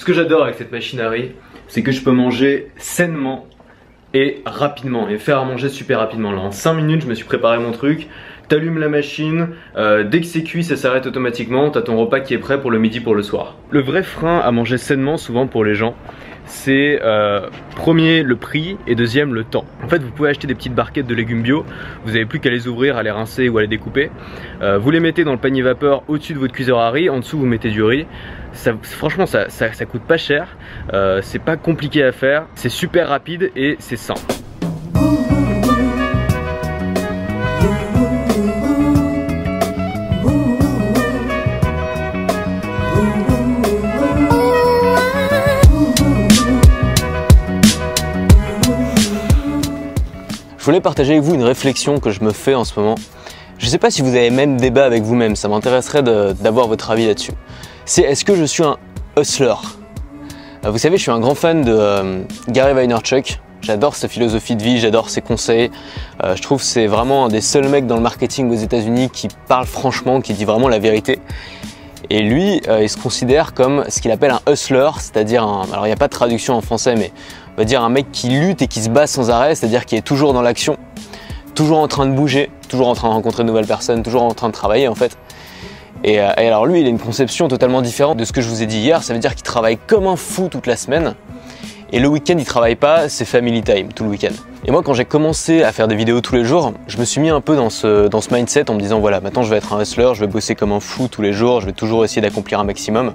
Ce que j'adore avec cette machine à riz, c'est que je peux manger sainement et rapidement et faire à manger super rapidement. Là en 5 minutes je me suis préparé mon truc. T'allumes la machine, dès que c'est cuit ça s'arrête automatiquement, t'as ton repas qui est prêt pour le midi, pour le soir. Le vrai frein à manger sainement souvent pour les gens, c'est premier le prix et deuxième le temps. En fait vous pouvez acheter des petites barquettes de légumes bio, vous n'avez plus qu'à les ouvrir, à les rincer ou à les découper. Vous les mettez dans le panier vapeur au-dessus de votre cuiseur à riz, en dessous vous mettez du riz. Franchement ça coûte pas cher, c'est pas compliqué à faire, c'est super rapide et c'est sain. Je voulais partager avec vous une réflexion que je me fais en ce moment. Je ne sais pas si vous avez même débat avec vous-même, ça m'intéresserait d'avoir votre avis là-dessus. C'est est-ce que je suis un hustler? Vous savez, je suis un grand fan de Gary Vaynerchuk. J'adore sa philosophie de vie, j'adore ses conseils. Je trouve que c'est vraiment un des seuls mecs dans le marketing aux États-Unis qui parle franchement, qui dit vraiment la vérité. Et lui, il se considère comme ce qu'il appelle un hustler, c'est-à-dire alors il n'y a pas de traduction en français, mais on va dire un mec qui lutte et qui se bat sans arrêt, c'est-à-dire qui est toujours dans l'action, toujours en train de bouger, toujours en train de rencontrer de nouvelles personnes, toujours en train de travailler en fait. Et alors lui, il a une conception totalement différente de ce que je vous ai dit hier. Ça veut dire qu'il travaille comme un fou toute la semaine. Et le week-end, il travaille pas, c'est family time tout le week-end. Et moi, quand j'ai commencé à faire des vidéos tous les jours, je me suis mis un peu dans ce mindset en me disant voilà, maintenant je vais être un hustler, je vais bosser comme un fou tous les jours, je vais toujours essayer d'accomplir un maximum.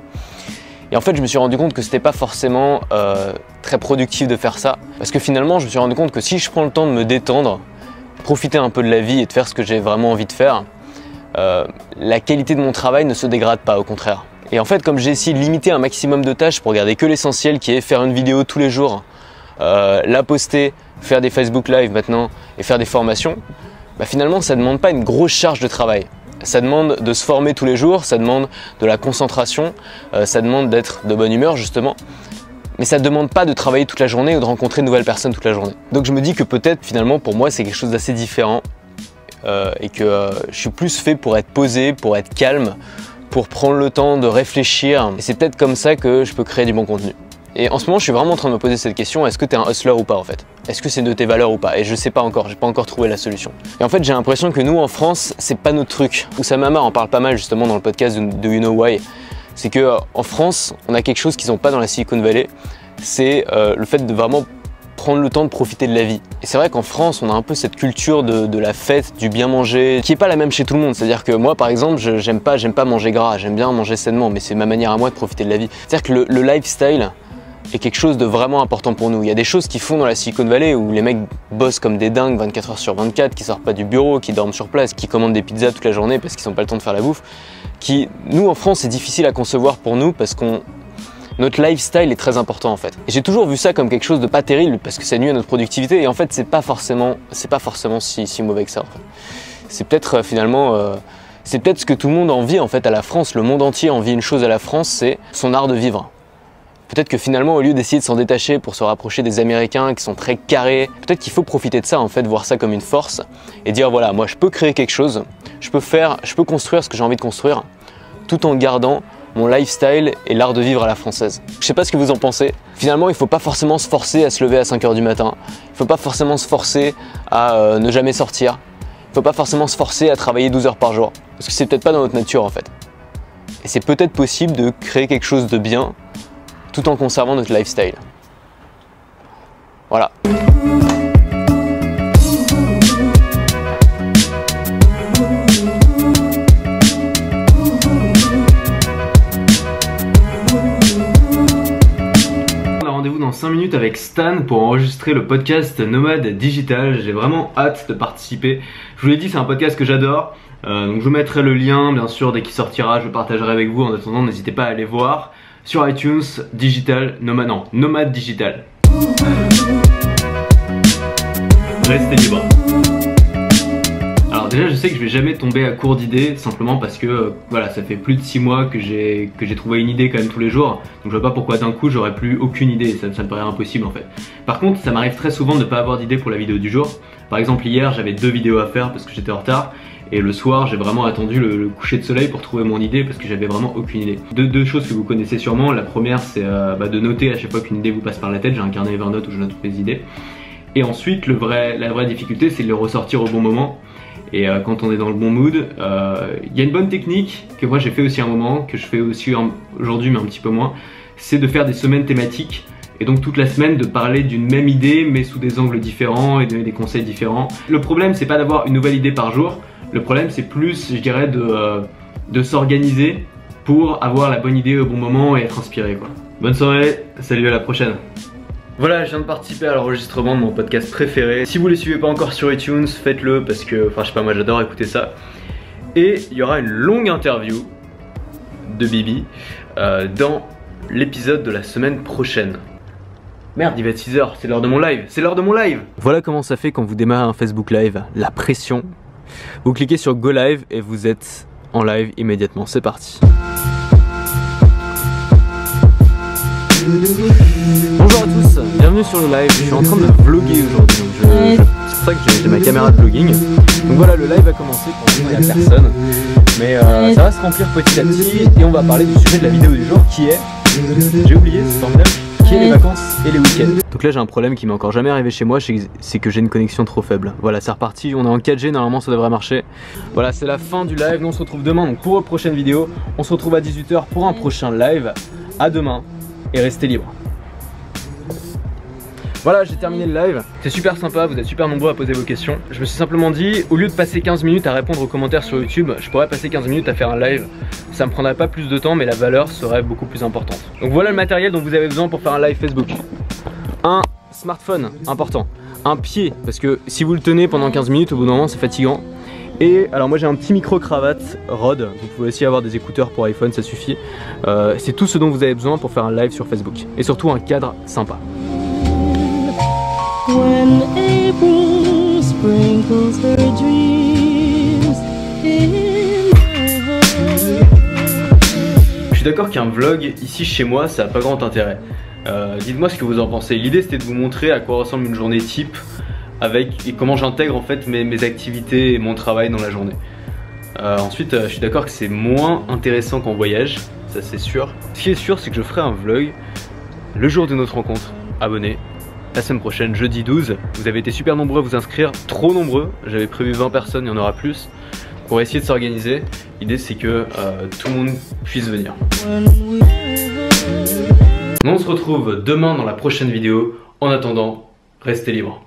Et en fait, je me suis rendu compte que c'était pas forcément très productif de faire ça. Parce que finalement, je me suis rendu compte que si je prends le temps de me détendre, profiter un peu de la vie et de faire ce que j'ai vraiment envie de faire, la qualité de mon travail ne se dégrade pas, au contraire. Et en fait, comme j'ai essayé de limiter un maximum de tâches pour garder que l'essentiel, qui est faire une vidéo tous les jours, la poster, faire des Facebook Live maintenant et faire des formations, bah finalement ça ne demande pas une grosse charge de travail. Ça demande de se former tous les jours, ça demande de la concentration, ça demande d'être de bonne humeur justement. Mais ça ne demande pas de travailler toute la journée ou de rencontrer de nouvelles personnes toute la journée. Donc je me dis que peut-être finalement pour moi c'est quelque chose d'assez différent et que je suis plus fait pour être posé, pour être calme, pour prendre le temps de réfléchir. Et c'est peut-être comme ça que je peux créer du bon contenu. Et en ce moment, je suis vraiment en train de me poser cette question, est-ce que tu es un hustler ou pas en fait? Est-ce que c'est de tes valeurs ou pas? Et je sais pas encore, j'ai pas encore trouvé la solution. Et en fait, j'ai l'impression que nous en France, c'est pas notre truc. Oussama Ammar en parle pas mal justement dans le podcast de You Know Why. C'est que en France, on a quelque chose qu'ils n'ont pas dans la Silicon Valley, c'est le fait de vraiment prendre le temps de profiter de la vie. Et c'est vrai qu'en France, on a un peu cette culture de la fête, du bien manger, qui est pas la même chez tout le monde. C'est-à-dire que moi, par exemple, j'aime pas manger gras, j'aime bien manger sainement, mais c'est ma manière à moi de profiter de la vie. C'est-à-dire que le lifestyle est quelque chose de vraiment important pour nous. Il y a des choses qu'ils font dans la Silicon Valley où les mecs bossent comme des dingues 24 heures sur 24, qui sortent pas du bureau, qui dorment sur place, qui commandent des pizzas toute la journée parce qu'ils n'ont pas le temps de faire la bouffe. Nous, en France, c'est difficile à concevoir pour nous parce que notre lifestyle est très important en fait. Et j'ai toujours vu ça comme quelque chose de pas terrible parce que ça nuit à notre productivité et en fait c'est pas forcément si mauvais que ça en fait. C'est peut-être finalement c'est peut-être ce que tout le monde envie en fait à la France, le monde entier envie une chose à la France, c'est son art de vivre. Peut-être que finalement au lieu d'essayer de s'en détacher pour se rapprocher des Américains qui sont très carrés, peut-être qu'il faut profiter de ça en fait, voir ça comme une force et dire voilà, moi je peux créer quelque chose, je peux construire ce que j'ai envie de construire tout en gardant mon lifestyle et l'art de vivre à la française. Je sais pas ce que vous en pensez. Finalement, il faut pas forcément se forcer à se lever à 5 h du matin. Il faut pas forcément se forcer à ne jamais sortir. Il faut pas forcément se forcer à travailler 12 heures par jour. Parce que c'est peut-être pas dans notre nature en fait. Et c'est peut-être possible de créer quelque chose de bien tout en conservant notre lifestyle. Voilà. Rendez-vous dans 5 minutes avec Stan pour enregistrer le podcast Nomade Digital. J'ai vraiment hâte de participer. Je vous l'ai dit, c'est un podcast que j'adore. Donc je vous mettrai le lien, bien sûr, dès qu'il sortira, je le partagerai avec vous. En attendant, n'hésitez pas à aller voir sur iTunes, Nomade Digital. Restez libre. Alors déjà, je sais que je vais jamais tomber à court d'idées, simplement parce que voilà, ça fait plus de 6 mois que j'ai trouvé une idée quand même tous les jours. Donc je vois pas pourquoi d'un coup j'aurais plus aucune idée, ça me paraît impossible en fait. Par contre, ça m'arrive très souvent de ne pas avoir d'idée pour la vidéo du jour. Par exemple hier, j'avais 2 vidéos à faire parce que j'étais en retard. Et le soir, j'ai vraiment attendu le coucher de soleil pour trouver mon idée parce que j'avais vraiment aucune idée. Deux choses que vous connaissez sûrement. La première, c'est de noter à chaque fois qu'une idée vous passe par la tête. J'ai un carnet Evernote où je note toutes les idées. Et ensuite, la vraie difficulté, c'est de le ressortir au bon moment. Et quand on est dans le bon mood, il y a une bonne technique que moi j'ai fait aussi à un moment, que je fais aussi aujourd'hui mais un petit peu moins, c'est de faire des semaines thématiques. Et donc toute la semaine de parler d'une même idée mais sous des angles différents et donner des conseils différents. Le problème c'est pas d'avoir une nouvelle idée par jour, le problème c'est plus je dirais de s'organiser pour avoir la bonne idée au bon moment et être inspiré quoi. Bonne soirée, salut à la prochaine. Voilà, je viens de participer à l'enregistrement de mon podcast préféré. Si vous ne les suivez pas encore sur iTunes, faites-le parce que, enfin je sais pas, moi j'adore écouter ça. Et il y aura une longue interview de Bibi dans l'épisode de la semaine prochaine. Merde, il va être 6 h, c'est l'heure de mon live, c'est l'heure de mon live. Voilà comment ça fait quand vous démarrez un Facebook Live, la pression. Vous cliquez sur Go Live et vous êtes en live immédiatement, c'est parti. Bonjour à tous, bienvenue sur le live, je suis en train de vlogger aujourd'hui, c'est pour ça que j'ai ma caméra de vlogging. Donc voilà, le live va commencer pour l'instant il n'y a personne, mais ça va se remplir petit à petit et on va parler du sujet de la vidéo du jour qui est, j'ai oublié, c'est formidable, qui est les vacances et les week-ends. Donc là j'ai un problème qui m'est encore jamais arrivé chez moi, c'est que j'ai une connexion trop faible. Voilà, c'est reparti, on est en 4G, normalement ça devrait marcher. Voilà, c'est la fin du live, nous on se retrouve demain donc pour une prochaine vidéo. On se retrouve à 18 h pour un prochain live. À demain et restez libres. Voilà, j'ai terminé le live, c'est super sympa, vous êtes super nombreux à poser vos questions. Je me suis simplement dit, au lieu de passer 15 minutes à répondre aux commentaires sur YouTube, je pourrais passer 15 minutes à faire un live. Ça me prendrait pas plus de temps mais la valeur serait beaucoup plus importante. Donc voilà le matériel dont vous avez besoin pour faire un live Facebook. Un smartphone, important. Un pied, parce que si vous le tenez pendant 15 minutes, au bout d'un moment c'est fatigant. Et alors moi j'ai un petit micro cravate Rode, vous pouvez aussi avoir des écouteurs pour iPhone, ça suffit. C'est tout ce dont vous avez besoin pour faire un live sur Facebook. Et surtout un cadre sympa. When April sprinkles her dreams in my heart. Je suis d'accord qu'un vlog ici chez moi ça n'a pas grand intérêt. Dites-moi ce que vous en pensez. L'idée c'était de vous montrer à quoi ressemble une journée type et comment j'intègre en fait mes activités et mon travail dans la journée. Ensuite je suis d'accord que c'est moins intéressant qu'en voyage, ça c'est sûr. Ce qui est sûr c'est que je ferai un vlog le jour de notre rencontre. Abonnez. La semaine prochaine, jeudi 12, vous avez été super nombreux à vous inscrire, trop nombreux, j'avais prévu 20 personnes, il y en aura plus. On va essayer de s'organiser, l'idée c'est que tout le monde puisse venir. On se retrouve demain dans la prochaine vidéo, en attendant, restez libres.